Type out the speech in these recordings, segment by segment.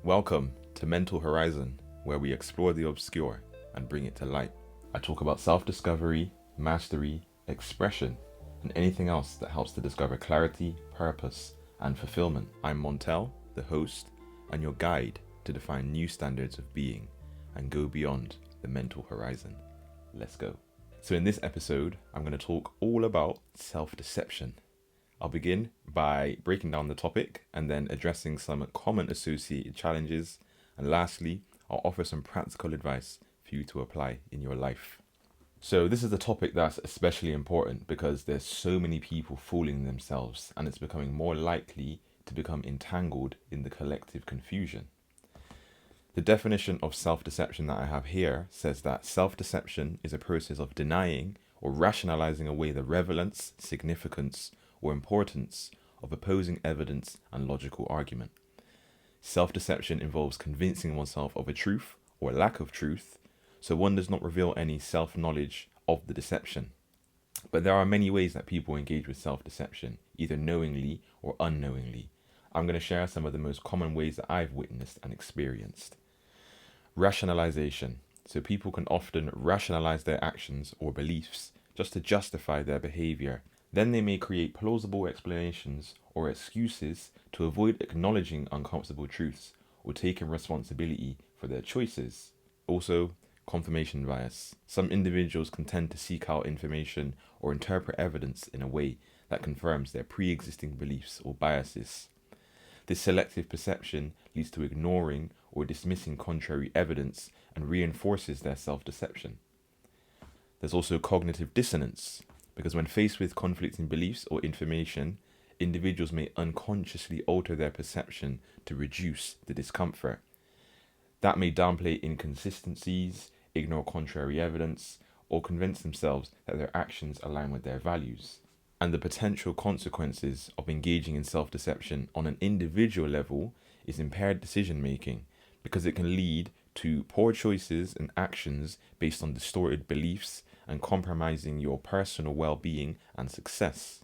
Welcome to Mental Horizon, where we explore the obscure and bring it to light. I talk about self-discovery, mastery, expression, and anything else that helps to discover clarity, purpose, and fulfillment. I'm Montell, the host, and your guide to define new standards of being and go beyond the mental horizon. Let's go. So in this episode, I'm going to talk all about self-deception. I'll begin by breaking down the topic and then addressing some common associated challenges. And lastly, I'll offer some practical advice for you to apply in your life. So this is a topic that's especially important because there's so many people fooling themselves and it's becoming more likely to become entangled in the collective confusion. The definition of self-deception that I have here says that self-deception is a process of denying or rationalizing away the relevance, significance, or importance of opposing evidence and logical argument. Self-deception involves convincing oneself of a truth or lack of truth, so one does not reveal any self-knowledge of the deception. But there are many ways that people engage with self-deception, either knowingly or unknowingly. I'm going to share some of the most common ways that I've witnessed and experienced. Rationalization. So people can often rationalize their actions or beliefs just to justify their behavior. Then they may create plausible explanations or excuses to avoid acknowledging uncomfortable truths or taking responsibility for their choices. Also, confirmation bias. Some individuals can tend to seek out information or interpret evidence in a way that confirms their pre-existing beliefs or biases. This selective perception leads to ignoring or dismissing contrary evidence and reinforces their self-deception. There's also cognitive dissonance, because when faced with conflicting beliefs or information, individuals may unconsciously alter their perception to reduce the discomfort. That may downplay inconsistencies, ignore contrary evidence, or convince themselves that their actions align with their values. And the potential consequences of engaging in self-deception on an individual level is impaired decision-making, because it can lead to poor choices and actions based on distorted beliefs and compromising your personal well-being and success.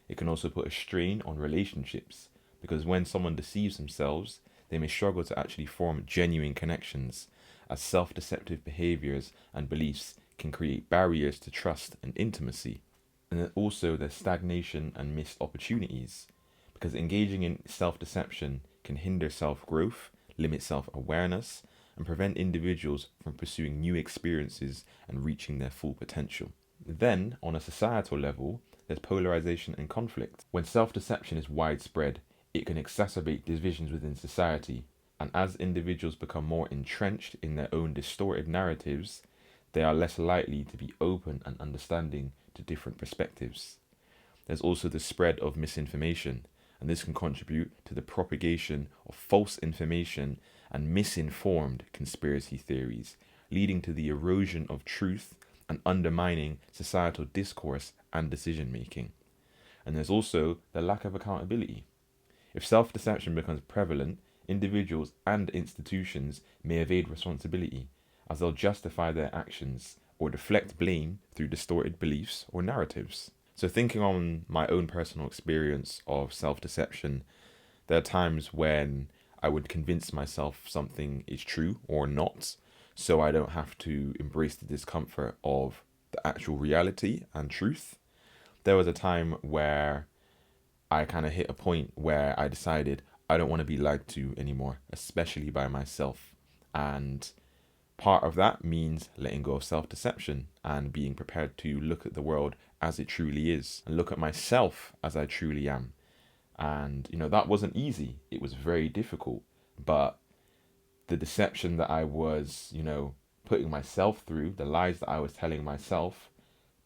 It can also put a strain on relationships, because when someone deceives themselves, they may struggle to actually form genuine connections, as self-deceptive behaviors and beliefs can create barriers to trust and intimacy. And then also there's stagnation and missed opportunities, because engaging in self-deception can hinder self-growth, limit self-awareness, and prevent individuals from pursuing new experiences and reaching their full potential. Then, on a societal level, there's polarization and conflict. When self-deception is widespread, it can exacerbate divisions within society, and as individuals become more entrenched in their own distorted narratives, they are less likely to be open and understanding to different perspectives. There's also the spread of misinformation, and this can contribute to the propagation of false information and misinformed conspiracy theories, leading to the erosion of truth and undermining societal discourse and decision-making. And there's also the lack of accountability. If self-deception becomes prevalent, individuals and institutions may evade responsibility, as they'll justify their actions or deflect blame through distorted beliefs or narratives. So thinking on my own personal experience of self-deception, there are times when I would convince myself something is true or not, so I don't have to embrace the discomfort of the actual reality and truth. There was a time where I kind of hit a point where I decided I don't want to be lied to anymore, especially by myself. And part of that means letting go of self-deception and being prepared to look at the world as it truly is and look at myself as I truly am. And, that wasn't easy. It was very difficult. But the deception that I was, putting myself through, the lies that I was telling myself,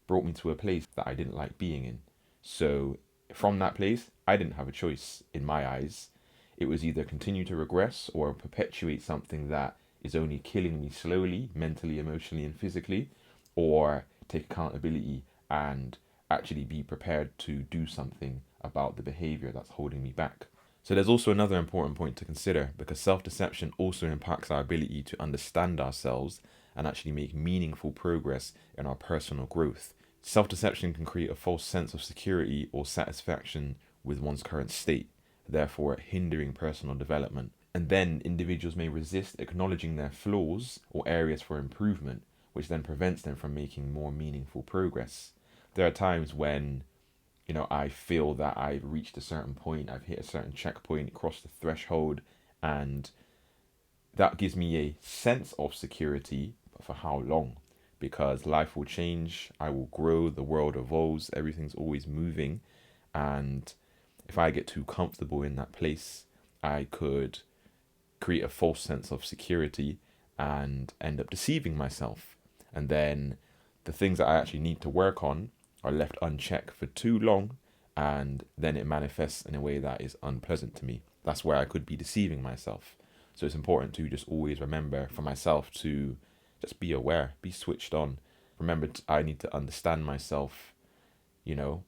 brought me to a place that I didn't like being in. So from that place, I didn't have a choice in my eyes. It was either continue to regress or perpetuate something that is only killing me slowly, mentally, emotionally, and physically, or take accountability and actually be prepared to do something about the behavior that's holding me back. So there's also another important point to consider, because self-deception also impacts our ability to understand ourselves and actually make meaningful progress in our personal growth. Self-deception can create a false sense of security or satisfaction with one's current state, therefore hindering personal development. And then individuals may resist acknowledging their flaws or areas for improvement, which then prevents them from making more meaningful progress. There are times when, I feel that I've reached a certain point, I've hit a certain checkpoint, crossed the threshold, and that gives me a sense of security, but for how long? Because life will change, I will grow, the world evolves, everything's always moving. And if I get too comfortable in that place, I could create a false sense of security and end up deceiving myself. And then the things that I actually need to work on are left unchecked for too long, and then it manifests in a way that is unpleasant to me. That's where I could be deceiving myself. So it's important to just always remember for myself to just be aware, be switched on. Remember, I need to understand myself, you know,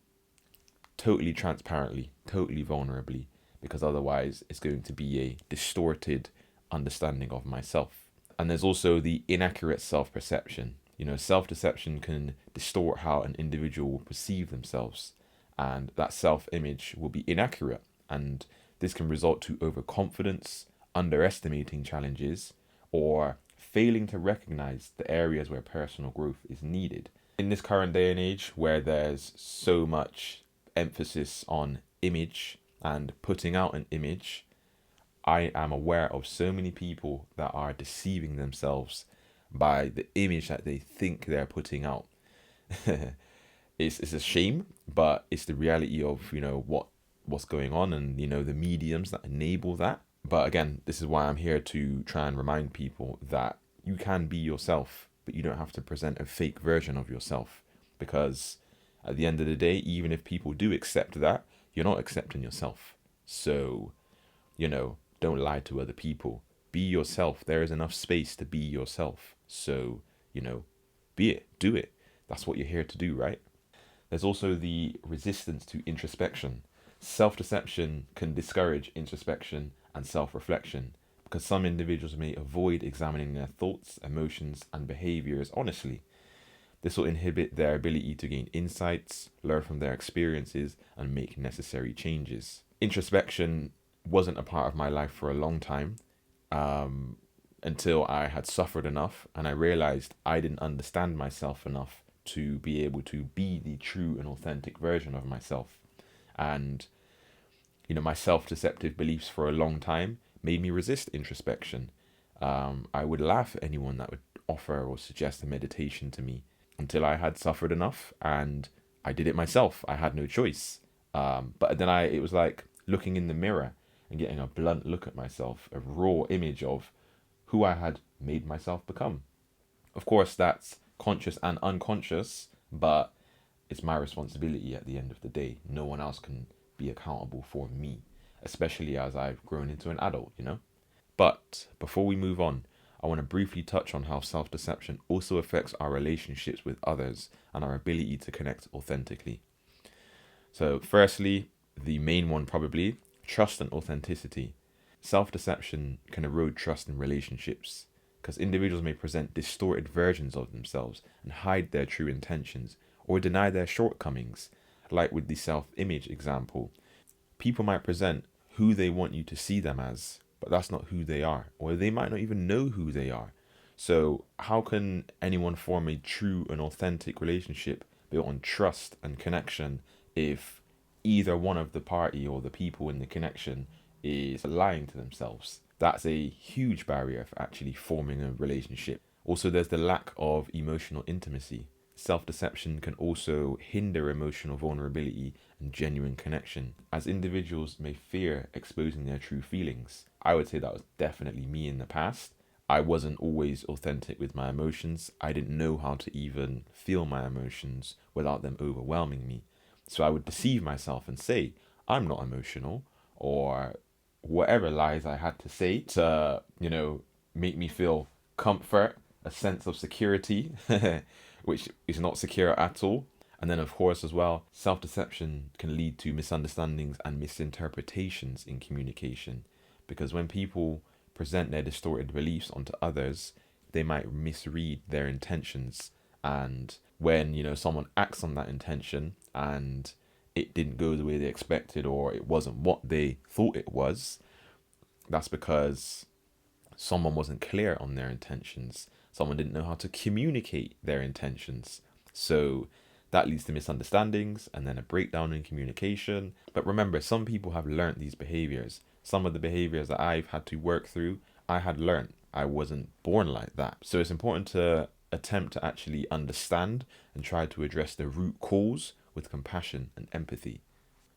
totally transparently, totally vulnerably, because otherwise it's going to be a distorted understanding of myself. And there's also the inaccurate self-perception. Self-deception can distort how an individual will perceive themselves, and that self-image will be inaccurate. And this can result to overconfidence, underestimating challenges, or failing to recognize the areas where personal growth is needed. In this current day and age where there's so much emphasis on image and putting out an image, I am aware of so many people that are deceiving themselves by the image that they think they're putting out. It's a shame, but it's the reality of what's going on, and the mediums that enable that. But again, this is why I'm here to try and remind people that you can be yourself, but you don't have to present a fake version of yourself, because at the end of the day, even if people do accept that, you're not accepting yourself. So, don't lie to other people. Be yourself. There is enough space to be yourself. So, be it, do it. That's what you're here to do, right? There's also the resistance to introspection. Self-deception can discourage introspection and self-reflection, because some individuals may avoid examining their thoughts, emotions, and behaviors honestly. This will inhibit their ability to gain insights, learn from their experiences, and make necessary changes. Introspection wasn't a part of my life for a long time, until I had suffered enough and I realized I didn't understand myself enough to be able to be the true and authentic version of myself. And, my self-deceptive beliefs for a long time made me resist introspection. I would laugh at anyone that would offer or suggest a meditation to me, until I had suffered enough and I did it myself. I had no choice. But then it was like looking in the mirror and getting a blunt look at myself, a raw image of who I had made myself become. Of course, that's conscious and unconscious, but it's my responsibility at the end of the day. No one else can be accountable for me, especially as I've grown into an adult, But before we move on, I want to briefly touch on how self-deception also affects our relationships with others and our ability to connect authentically. So firstly, the main one probably, trust and authenticity. Self-deception can erode trust in relationships, because individuals may present distorted versions of themselves and hide their true intentions or deny their shortcomings. Like with the self-image example, people might present who they want you to see them as, but that's not who they are, or they might not even know who they are. So how can anyone form a true and authentic relationship built on trust and connection if either one of the party or the people in the connection is lying to themselves? That's a huge barrier for actually forming a relationship. Also, there's the lack of emotional intimacy. Self-deception can also hinder emotional vulnerability and genuine connection, as individuals may fear exposing their true feelings. I would say that was definitely me in the past. I wasn't always authentic with my emotions. I didn't know how to even feel my emotions without them overwhelming me. So I would deceive myself and say, I'm not emotional, or whatever lies I had to say to, make me feel comfort, a sense of security, which is not secure at all. And then, of course, as well, self-deception can lead to misunderstandings and misinterpretations in communication, because when people present their distorted beliefs onto others, they might misread their intentions. And when, someone acts on that intention and it didn't go the way they expected, or it wasn't what they thought it was, That's because someone wasn't clear on their intentions. Someone didn't know how to communicate their intentions. So that leads to misunderstandings and then a breakdown in communication. But remember, some people have learned these behaviors. Some of the behaviors that I've had to work through, I had learned. I wasn't born like that. So it's important to attempt to actually understand and try to address the root cause with compassion and empathy.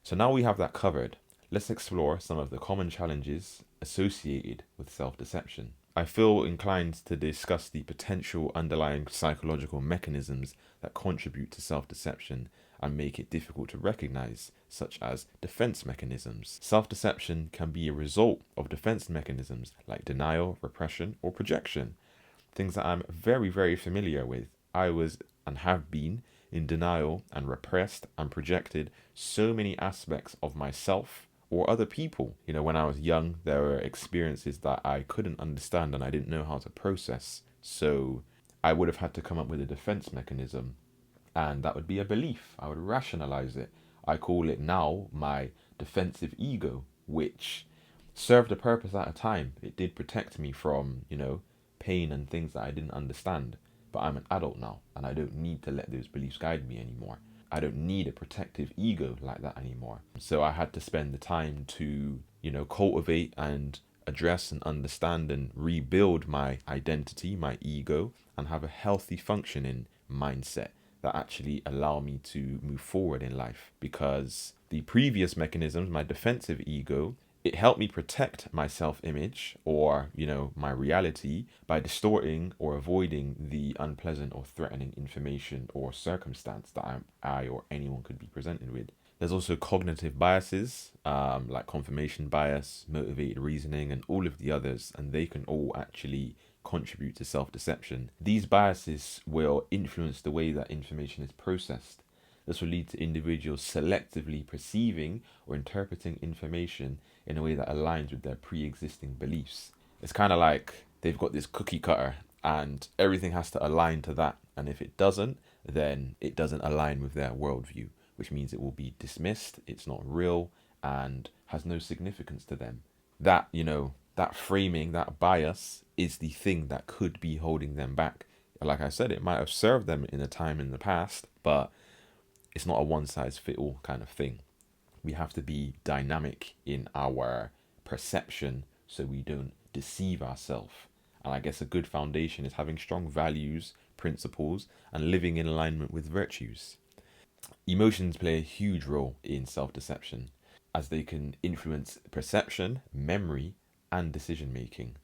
So now we have that covered, let's explore some of the common challenges associated with self-deception. I feel inclined to discuss the potential underlying psychological mechanisms that contribute to self-deception and make it difficult to recognize, such as defense mechanisms. Self-deception can be a result of defense mechanisms like denial, repression, or projection, things that I'm very, very familiar with. I was and have been in denial and repressed and projected so many aspects of myself or other people. You know, when I was young, there were experiences that I couldn't understand and I didn't know how to process. So I would have had to come up with a defense mechanism, and that would be a belief. I would rationalize it. I call it now my defensive ego, which served a purpose at a time. It did protect me from, pain and things that I didn't understand. But I'm an adult now, and I don't need to let those beliefs guide me anymore. I don't need a protective ego like that anymore. So I had to spend the time to, cultivate and address and understand and rebuild my identity, my ego, and have a healthy functioning mindset that actually allow me to move forward in life. Because the previous mechanisms, my defensive ego, it helped me protect my self-image or, my reality by distorting or avoiding the unpleasant or threatening information or circumstance that I or anyone could be presented with. There's also cognitive biases, like confirmation bias, motivated reasoning, and all of the others, and they can all actually contribute to self-deception. These biases will influence the way that information is processed. This will lead to individuals selectively perceiving or interpreting information in a way that aligns with their pre-existing beliefs. It's kind of like they've got this cookie cutter and everything has to align to that. And if it doesn't, then it doesn't align with their worldview, which means it will be dismissed, it's not real, and has no significance to them. That, that framing, that bias is the thing that could be holding them back. Like I said, it might have served them in a time in the past, but it's not a one-size-fits-all kind of thing. We have to be dynamic in our perception so we don't deceive ourselves. And I guess a good foundation is having strong values, principles, and living in alignment with virtues. Emotions play a huge role in self-deception as they can influence perception, memory, and decision making.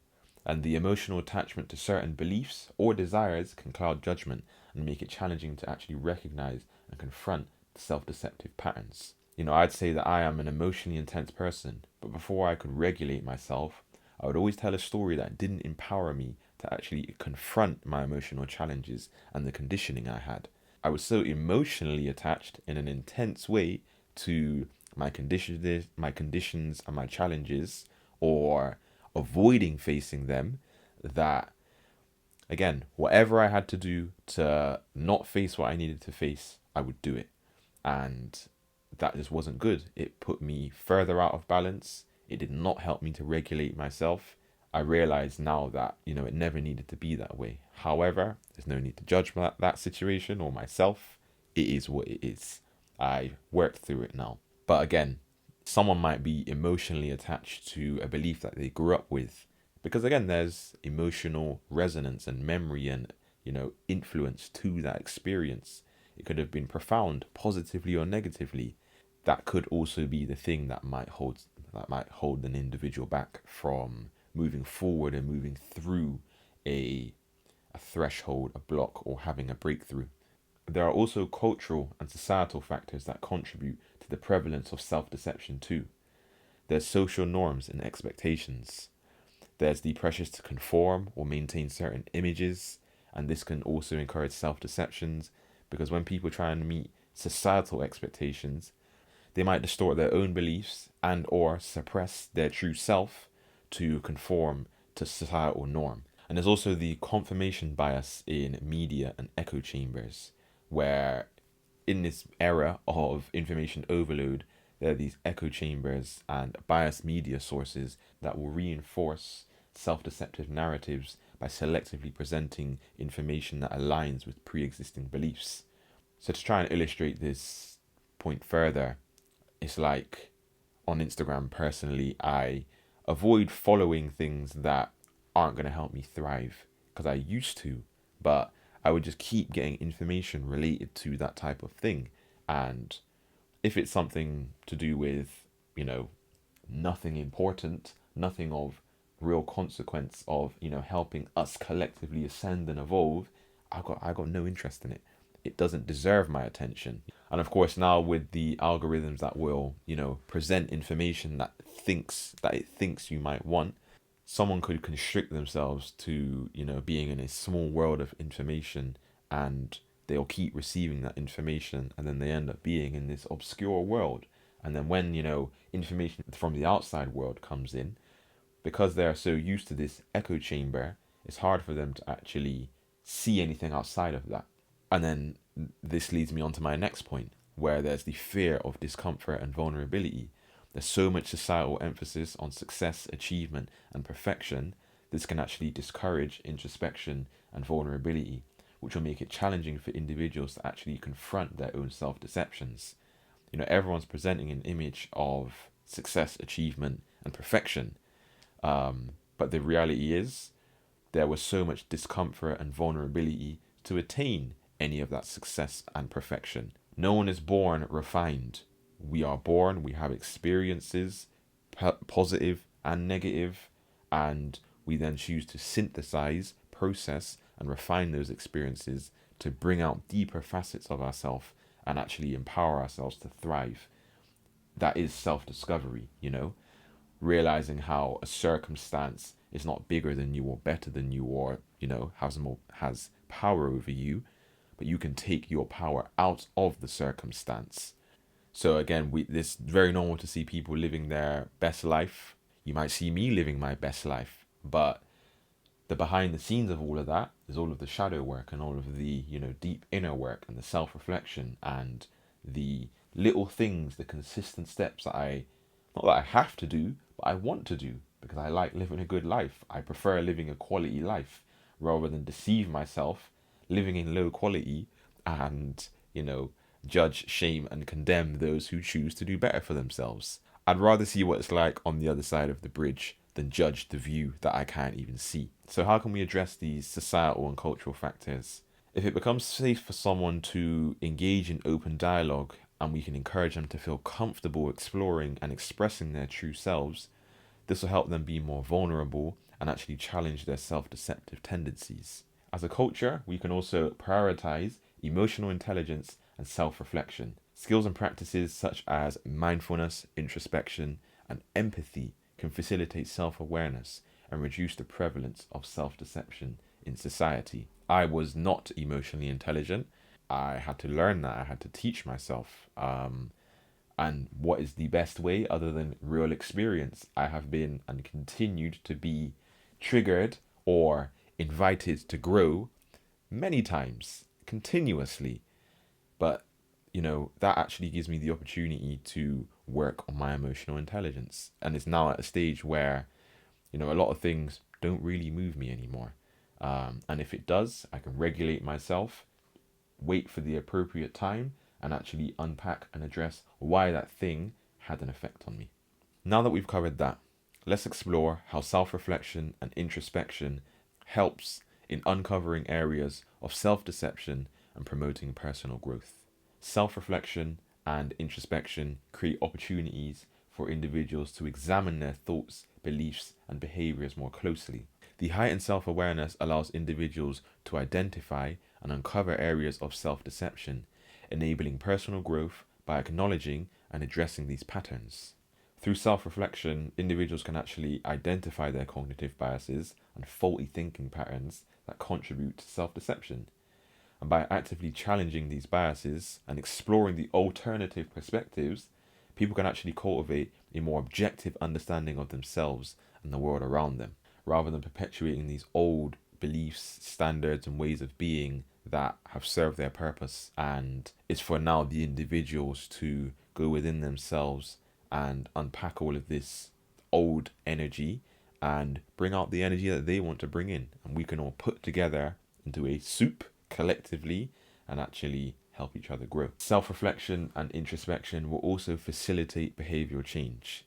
And the emotional attachment to certain beliefs or desires can cloud judgment and make it challenging to actually recognize and confront self-deceptive patterns. I'd say that I am an emotionally intense person, but before I could regulate myself, I would always tell a story that didn't empower me to actually confront my emotional challenges and the conditioning I had. I was so emotionally attached in an intense way to my conditions and my challenges, or avoiding facing them, that again, whatever I had to do to not face what I needed to face, I would do it. And that just wasn't good. It put me further out of balance. It did not help me to regulate myself. I realize now that, it never needed to be that way. However, there's no need to judge that situation or myself. It is what it is. I worked through it now. But again, someone might be emotionally attached to a belief that they grew up with. Because again, there's emotional resonance and memory and, influence to that experience. It could have been profound, positively or negatively. That could also be the thing that might hold an individual back from moving forward and moving through a threshold, a block, or having a breakthrough. There are also cultural and societal factors that contribute to the prevalence of self-deception too. There's social norms and expectations. There's the pressures to conform or maintain certain images, and this can also encourage self-deceptions because when people try and meet societal expectations, they might distort their own beliefs and or suppress their true self to conform to societal norm. And there's also the confirmation bias in media and echo chambers, where in this era of information overload, there are these echo chambers and biased media sources that will reinforce self-deceptive narratives by selectively presenting information that aligns with pre-existing beliefs. So to try and illustrate this point further, it's like on Instagram personally, I avoid following things that aren't going to help me thrive, because I used to, but I would just keep getting information related to that type of thing. And if it's something to do with, nothing important, nothing of real consequence of, helping us collectively ascend and evolve, I got no interest in it. It doesn't deserve my attention. And of course, now with the algorithms that will, present information that it thinks you might want, someone could constrict themselves to, being in a small world of information, and they'll keep receiving that information, and then they end up being in this obscure world. And then when, information from the outside world comes in, because they're so used to this echo chamber, it's hard for them to actually see anything outside of that. And then this leads me on to my next point, where there's the fear of discomfort and vulnerability. There's so much societal emphasis on success, achievement, and perfection. This can actually discourage introspection and vulnerability, which will make it challenging for individuals to actually confront their own self-deceptions. Everyone's presenting an image of success, achievement, and perfection. But the reality is, there was so much discomfort and vulnerability to attain any of that success and perfection. No one is born refined. We are born, we have experiences, positive and negative, and we then choose to synthesize, process, and refine those experiences to bring out deeper facets of ourselves and actually empower ourselves to thrive. That is self-discovery, realizing how a circumstance is not bigger than you or better than you, or has power over you, but you can take your power out of the circumstance. So again, it's very normal to see people living their best life. You might see me living my best life, but the behind the scenes of all of that is all of the shadow work and all of the deep inner work and the self-reflection and the little things, the consistent steps that not that I have to do, but I want to do, because I like living a good life. I prefer living a quality life rather than deceive myself, living in low quality, and judge, shame, and condemn those who choose to do better for themselves. I'd rather see what it's like on the other side of the bridge than judge the view that I can't even see. So how can we address these societal and cultural factors? If it becomes safe for someone to engage in open dialogue, and we can encourage them to feel comfortable exploring and expressing their true selves, this will help them be more vulnerable and actually challenge their self-deceptive tendencies. As a culture, we can also prioritize emotional intelligence and self-reflection. Skills and practices such as mindfulness, introspection, and empathy can facilitate self-awareness and reduce the prevalence of self-deception in society. I was not emotionally intelligent. I had to learn that. I had to teach myself. And what is the best way other than real experience? I have been and continued to be triggered or invited to grow many times, continuously. But, that actually gives me the opportunity to work on my emotional intelligence. And it's now at a stage where, a lot of things don't really move me anymore. And if it does, I can regulate myself, wait for the appropriate time, and actually unpack and address why that thing had an effect on me. Now that we've covered that, let's explore how self-reflection and introspection helps in uncovering areas of self-deception and promoting personal growth. Self-reflection and introspection create opportunities for individuals to examine their thoughts, beliefs, and behaviors more closely. The heightened self-awareness allows individuals to identify and uncover areas of self-deception, enabling personal growth by acknowledging and addressing these patterns. Through self-reflection, individuals can actually identify their cognitive biases and faulty thinking patterns that contribute to self-deception. And by actively challenging these biases and exploring the alternative perspectives, people can actually cultivate a more objective understanding of themselves and the world around them, rather than perpetuating these old beliefs, standards, and ways of being that have served their purpose. And it's for now the individuals to go within themselves and unpack all of this old energy and bring out the energy that they want to bring in. And we can all put together into a soup collectively and actually help each other grow. Self-reflection and introspection will also facilitate behavioral change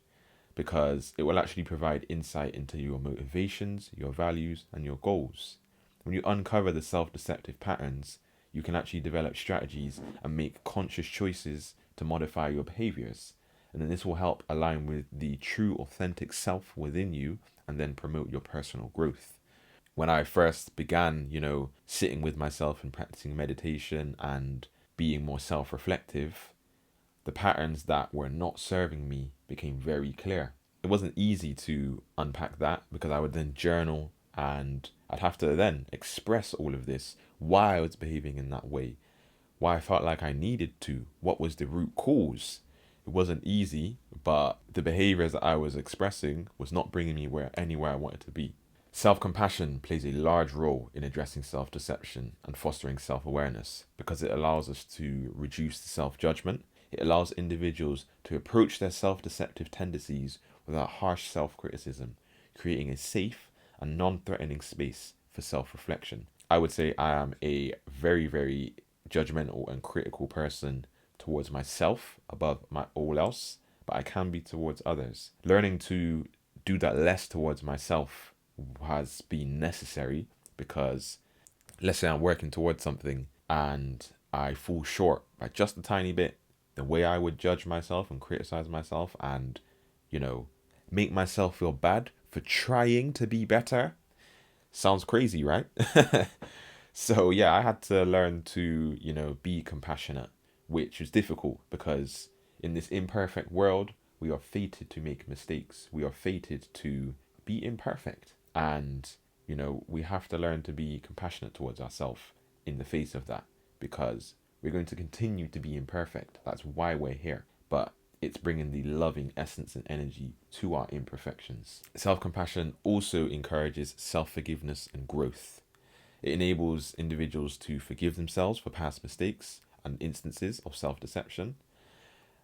because it will actually provide insight into your motivations, your values, and your goals. When you uncover the self-deceptive patterns, you can actually develop strategies and make conscious choices to modify your behaviors. And then this will help align with the true authentic self within you and then promote your personal growth. When I first began, sitting with myself and practicing meditation and being more self-reflective, the patterns that were not serving me became very clear. It wasn't easy to unpack that because I would then journal and I'd have to then express all of this, why I was behaving in that way, why I felt like I needed to, what was the root cause. It wasn't easy, but the behaviors that I was expressing was not bringing me anywhere I wanted to be. Self-compassion plays a large role in addressing self-deception and fostering self-awareness because it allows us to reduce the self-judgment. It allows individuals to approach their self-deceptive tendencies without harsh self-criticism, creating a safe and non-threatening space for self-reflection. I would say I am a very, very judgmental and critical person towards myself above all else, but I can be towards others. Learning to do that less towards myself has been necessary because let's say I'm working towards something and I fall short by just a tiny bit, the way I would judge myself and criticize myself and, make myself feel bad for trying to be better. Sounds crazy, right? So yeah, I had to learn to, be compassionate, which was difficult because in this imperfect world, we are fated to make mistakes. We are fated to be imperfect. And, we have to learn to be compassionate towards ourselves in the face of that because we're going to continue to be imperfect. That's why we're here. But it's bringing the loving essence and energy to our imperfections. Self-compassion also encourages self-forgiveness and growth. It enables individuals to forgive themselves for past mistakes and instances of self-deception.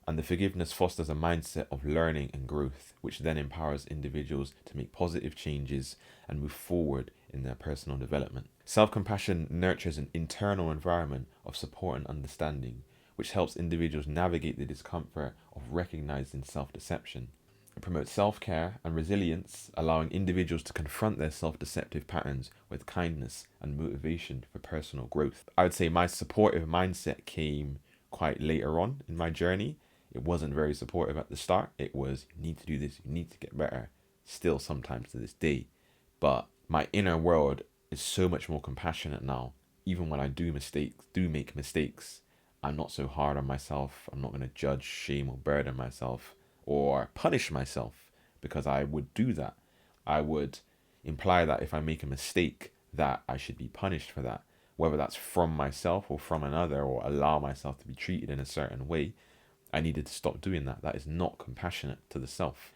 And the forgiveness fosters a mindset of learning and growth, which then empowers individuals to make positive changes and move forward in their personal development. Self-compassion nurtures an internal environment of support and understanding, which helps individuals navigate the discomfort of recognizing self-deception. It promotes self-care and resilience, allowing individuals to confront their self-deceptive patterns with kindness and motivation for personal growth. I would say my supportive mindset came quite later on in my journey. It wasn't very supportive at the start. It was, you need to do this, you need to get better. Still sometimes to this day. But my inner world is so much more compassionate now. Even when I do make mistakes, I'm not so hard on myself. I'm not going to judge, shame, or burden myself or punish myself because I would do that. I would imply that if I make a mistake that I should be punished for that, whether that's from myself or from another, or allow myself to be treated in a certain way. I needed to stop doing that. That is not compassionate to the self.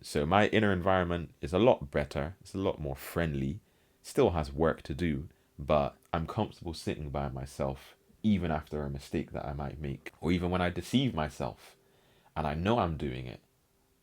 So my inner environment is a lot better. It's a lot more friendly. Still has work to do, but I'm comfortable sitting by myself even after a mistake that I might make, or even when I deceive myself and I know I'm doing it.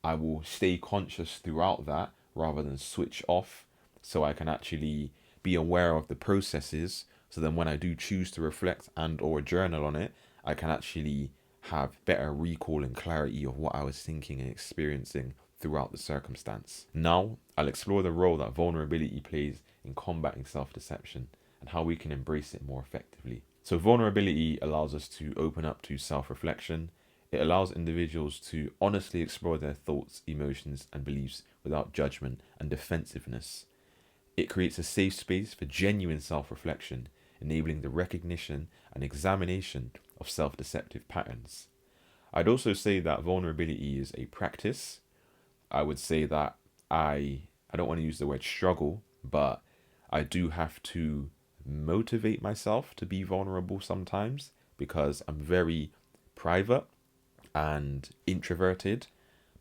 I will stay conscious throughout that rather than switch off, so I can actually be aware of the processes. So then when I do choose to reflect and or journal on it, I can actually have better recall and clarity of what I was thinking and experiencing throughout the circumstance. Now, I'll explore the role that vulnerability plays in combating self-deception and how we can embrace it more effectively. So vulnerability allows us to open up to self-reflection. It allows individuals to honestly explore their thoughts, emotions, and beliefs without judgment and defensiveness. It creates a safe space for genuine self-reflection, enabling the recognition and examination of self-deceptive patterns. I'd also say that vulnerability is a practice. I would say that I don't want to use the word struggle, but I do have to motivate myself to be vulnerable sometimes because I'm very private and introverted,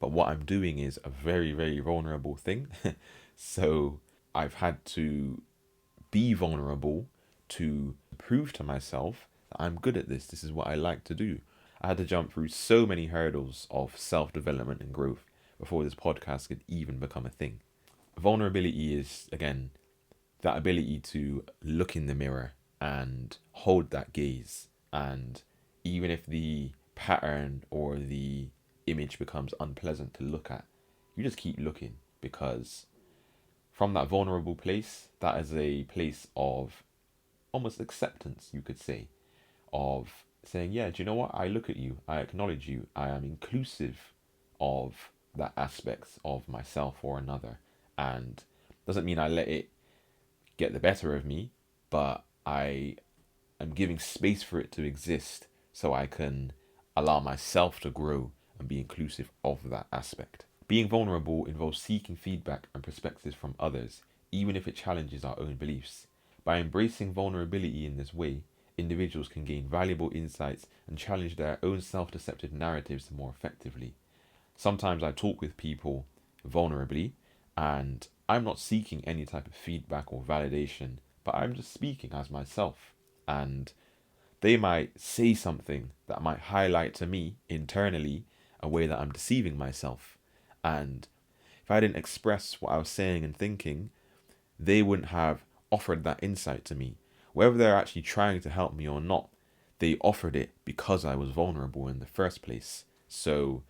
but what I'm doing is a very, very vulnerable thing. So I've had to be vulnerable to prove to myself that I'm good at this. This is what I like to do. I had to jump through so many hurdles of self-development and growth before this podcast could even become a thing. Vulnerability is, again, that ability to look in the mirror and hold that gaze. And even if the pattern or the image becomes unpleasant to look at, you just keep looking, because from that vulnerable place, that is a place of almost acceptance, you could say, of saying, yeah, do you know what? I look at you, I acknowledge you, I am inclusive of that aspects of myself or another. And doesn't mean I let it get the better of me, but I am giving space for it to exist so I can allow myself to grow and be inclusive of that aspect. Being vulnerable involves seeking feedback and perspectives from others, even if it challenges our own beliefs. By embracing vulnerability in this way, individuals can gain valuable insights and challenge their own self-deceptive narratives more effectively. Sometimes I talk with people vulnerably, and I'm not seeking any type of feedback or validation, but I'm just speaking as myself. And they might say something that might highlight to me internally a way that I'm deceiving myself. And if I didn't express what I was saying and thinking, they wouldn't have offered that insight to me. Whether they're actually trying to help me or not, they offered it because I was vulnerable in the first place. So,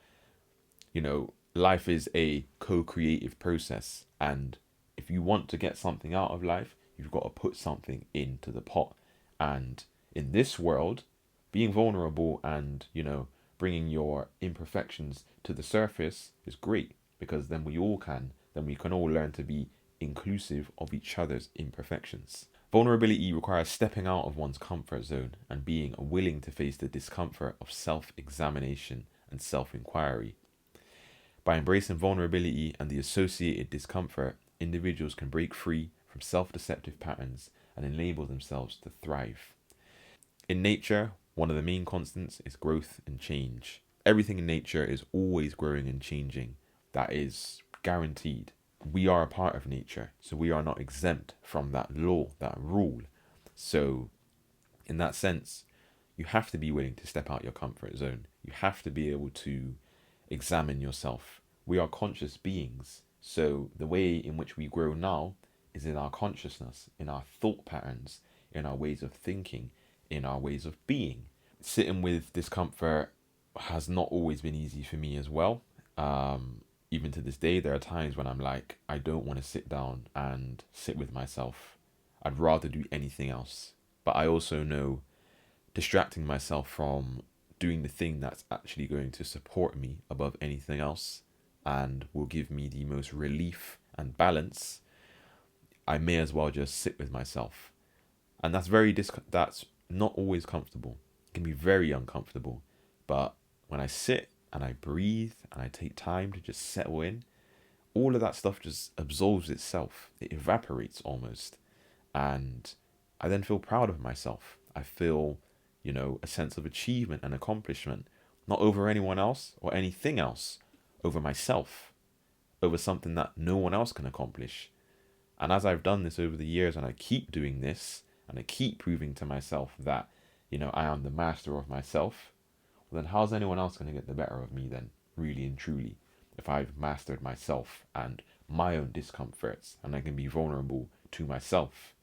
life is a co-creative process. And if you want to get something out of life, you've got to put something into the pot. And in this world, being vulnerable and, bringing your imperfections to the surface is great, because then we can all learn to be inclusive of each other's imperfections. Vulnerability requires stepping out of one's comfort zone and being willing to face the discomfort of self-examination and self-inquiry. By embracing vulnerability and the associated discomfort, individuals can break free from self-deceptive patterns and enable themselves to thrive. In nature, one of the main constants is growth and change. Everything in nature is always growing and changing. That is guaranteed. We are a part of nature, so we are not exempt from that law, that rule. So, in that sense, you have to be willing to step out your comfort zone. You have to be able to examine yourself. We are conscious beings, so the way in which we grow now is in our consciousness, in our thought patterns, in our ways of thinking, in our ways of being. Sitting with discomfort has not always been easy for me as well. Even to this day, there are times when I'm like, I don't want to sit down and sit with myself. I'd rather do anything else. But I also know distracting myself from doing the thing that's actually going to support me above anything else and will give me the most relief and balance, I may as well just sit with myself. And that's not always comfortable. It can be very uncomfortable. But when I sit and I breathe and I take time to just settle in, all of that stuff just absorbs itself. It evaporates almost. And I then feel proud of myself. I feel, a sense of achievement and accomplishment, not over anyone else or anything else, over myself, over something that no one else can accomplish. And as I've done this over the years, and I keep doing this, and I keep proving to myself that, I am the master of myself, well, then how's anyone else going to get the better of me then, really and truly, if I've mastered myself and my own discomforts, and I can be vulnerable to myself.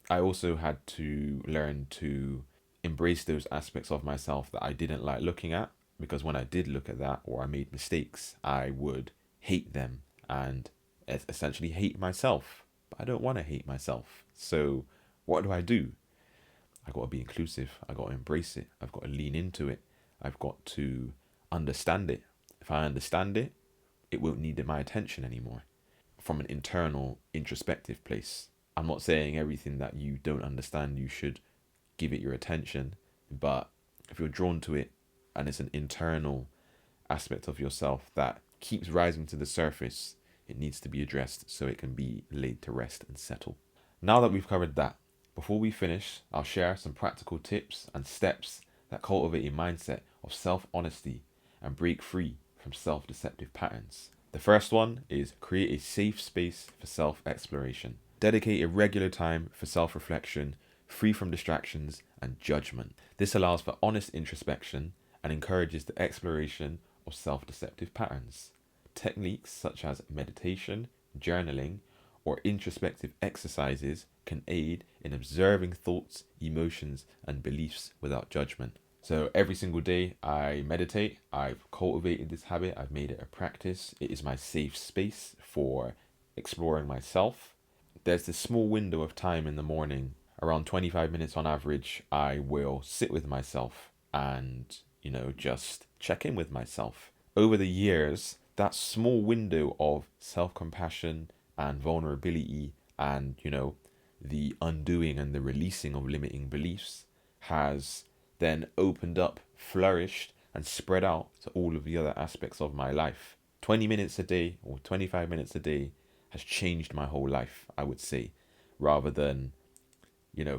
I also had to learn to embrace those aspects of myself that I didn't like looking at, because when I did look at that or I made mistakes, I would hate them and essentially hate myself. But I don't want to hate myself. So what do? I got to be inclusive. I got to embrace it. I've got to lean into it. I've got to understand it. If I understand it, it won't need my attention anymore. From an internal, introspective place. I'm not saying everything that you don't understand, you should give it your attention. But if you're drawn to it and it's an internal aspect of yourself that keeps rising to the surface, it needs to be addressed so it can be laid to rest and settle. Now that we've covered that, before we finish, I'll share some practical tips and steps that cultivate a mindset of self-honesty and break free from self-deceptive patterns. The first one is create a safe space for self-exploration. Dedicate a regular time for self-reflection, free from distractions and judgment. This allows for honest introspection and encourages the exploration of self-deceptive patterns. Techniques such as meditation, journaling, or introspective exercises can aid in observing thoughts, emotions, and beliefs without judgment. So every single day I meditate. I've cultivated this habit. I've made it a practice. It is my safe space for exploring myself. There's this small window of time in the morning, around 25 minutes on average. I will sit with myself and, just check in with myself. Over the years, that small window of self-compassion and vulnerability and, the undoing and the releasing of limiting beliefs has then opened up, flourished, and spread out to all of the other aspects of my life. 20 minutes a day or 25 minutes a day has changed my whole life, I would say, rather than,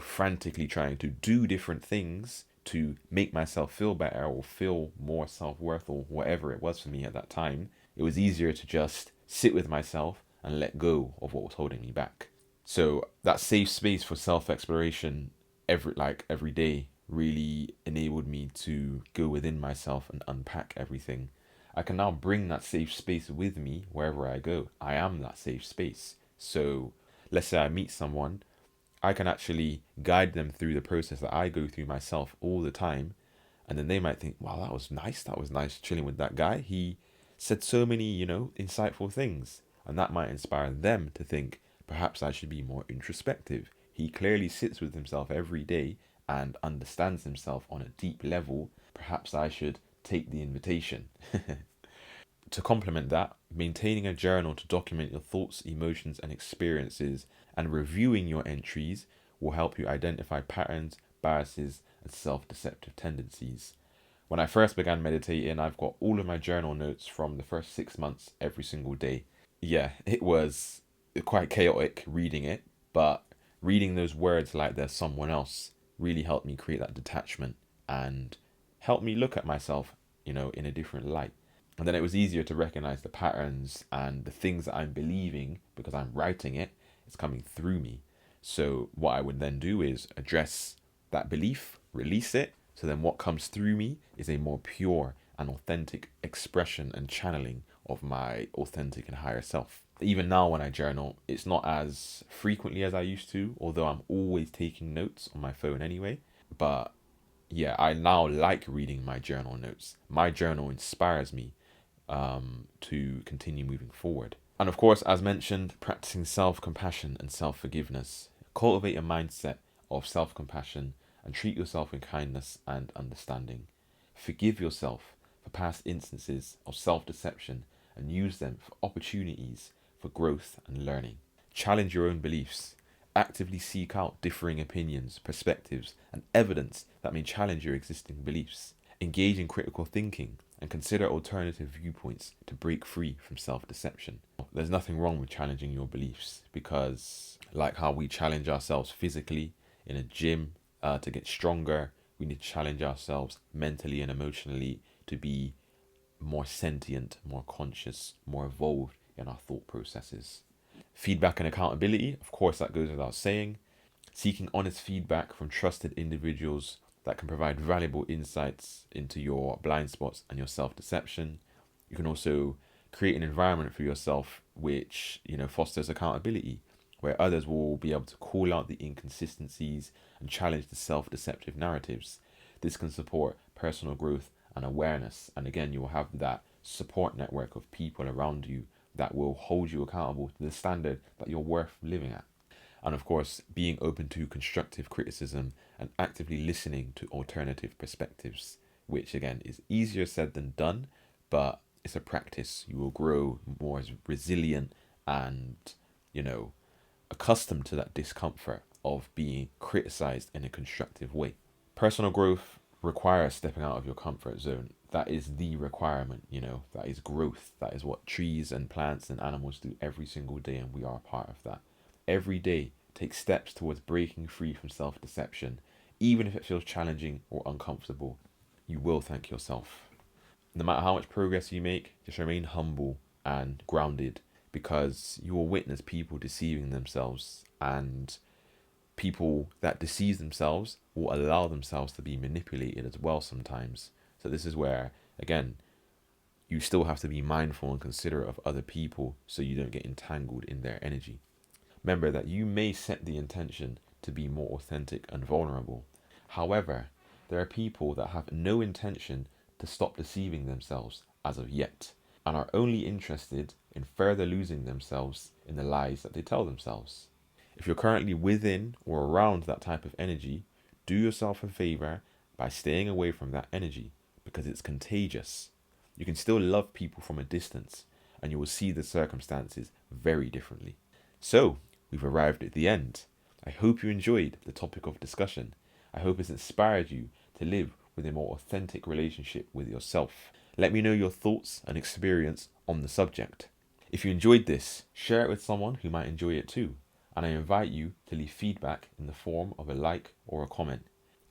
frantically trying to do different things to make myself feel better or feel more self-worth or whatever it was for me at that time. It was easier to just sit with myself and let go of what was holding me back. So that safe space for self-exploration every day really enabled me to go within myself and unpack everything. I can now bring that safe space with me wherever I go. I am that safe space. So let's say I meet someone, I can actually guide them through the process that I go through myself all the time. And then they might think, wow, that was nice. That was nice chilling with that guy. He said so many, insightful things. And that might inspire them to think, perhaps I should be more introspective. He clearly sits with himself every day and understands himself on a deep level. Perhaps I should take the invitation. To complement that, maintaining a journal to document your thoughts, emotions, and experiences and reviewing your entries will help you identify patterns, biases, and self-deceptive tendencies. When I first began meditating, I've got all of my journal notes from the first 6 months every single day. Yeah, it was quite chaotic reading it, but reading those words like there's someone else really helped me create that detachment and helped me look at myself, in a different light. And then it was easier to recognize the patterns and the things that I'm believing because I'm writing it. It's coming through me. So what I would then do is address that belief, release it. So then what comes through me is a more pure and authentic expression and channeling of my authentic and higher self. Even now when I journal, it's not as frequently as I used to, although I'm always taking notes on my phone anyway. But yeah, I now like reading my journal notes. My journal inspires me to continue moving forward. And of course, as mentioned, practicing self-compassion and self-forgiveness. Cultivate a mindset of self-compassion and treat yourself with kindness and understanding. Forgive yourself for past instances of self-deception and use them for opportunities for growth and learning. Challenge your own beliefs. Actively seek out differing opinions, perspectives, and evidence that may challenge your existing beliefs. Engage in critical thinking and consider alternative viewpoints to break free from self-deception. There's nothing wrong with challenging your beliefs because, like how we challenge ourselves physically in a gym to get stronger, we need to challenge ourselves mentally and emotionally to be more sentient, more conscious, more evolved in our thought processes. Feedback and accountability, of course, that goes without saying. Seeking honest feedback from trusted individuals that can provide valuable insights into your blind spots and your self-deception. You can also create an environment for yourself which, fosters accountability, where others will be able to call out the inconsistencies and challenge the self-deceptive narratives. This can support personal growth and awareness. And again, you will have that support network of people around you that will hold you accountable to the standard that you're worth living at. And of course, being open to constructive criticism and actively listening to alternative perspectives, which again is easier said than done, but it's a practice. You will grow more resilient and, accustomed to that discomfort of being criticized in a constructive way. Personal growth requires stepping out of your comfort zone. That is the requirement, that is growth. That is what trees and plants and animals do every single day, and we are a part of that. Every day, take steps towards breaking free from self-deception. Even if it feels challenging or uncomfortable, you will thank yourself. No matter how much progress you make, just remain humble and grounded, because you will witness people deceiving themselves, and people that deceive themselves will allow themselves to be manipulated as well sometimes. So this is where, again, you still have to be mindful and considerate of other people so you don't get entangled in their energy. Remember that you may set the intention to be more authentic and vulnerable. However, there are people that have no intention to stop deceiving themselves as of yet, and are only interested in further losing themselves in the lies that they tell themselves. If you're currently within or around that type of energy, do yourself a favor by staying away from that energy, because it's contagious. You can still love people from a distance, and you will see the circumstances very differently. So, we've arrived at the end. I hope you enjoyed the topic of discussion. I hope it's inspired you to live with a more authentic relationship with yourself. Let me know your thoughts and experience on the subject. If you enjoyed this, share it with someone who might enjoy it too. And I invite you to leave feedback in the form of a like or a comment.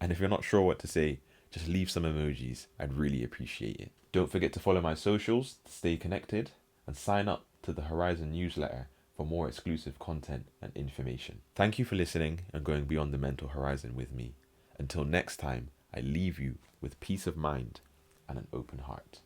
And if you're not sure what to say, just leave some emojis. I'd really appreciate it. Don't forget to follow my socials to stay connected, and sign up to the Horizon newsletter for more exclusive content and information. Thank you for listening and going beyond the mental horizon with me. Until next time, I leave you with peace of mind and an open heart.